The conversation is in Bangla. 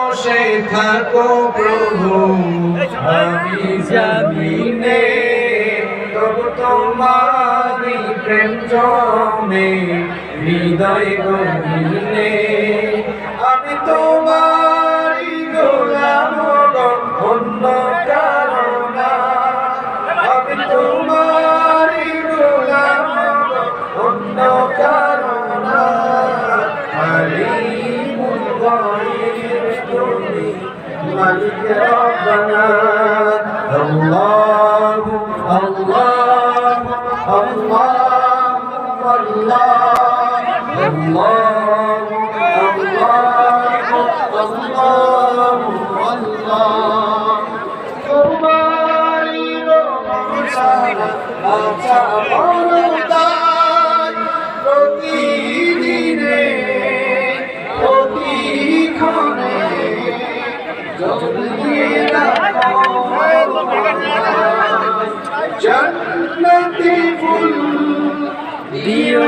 বসে থাকো প্রভু আমি জামিনে তবু তোমারি প্রেম জমে হৃদয় গভীরে আমি তোমারি গোলাম অন্য কারো না আমি তোমারি গোলাম অন্য কারো না আলিমুল গায়ব তুমি মালিক রব্বানা আল্লাহ আল্লাহ আল্লাহ আল্লাহ তোমারি আচ্ছা বড়দাই প্রতিদিনে প্রতিক্ষণে জ্বলিয়ে রাখো জান্নাতি ফুল দিও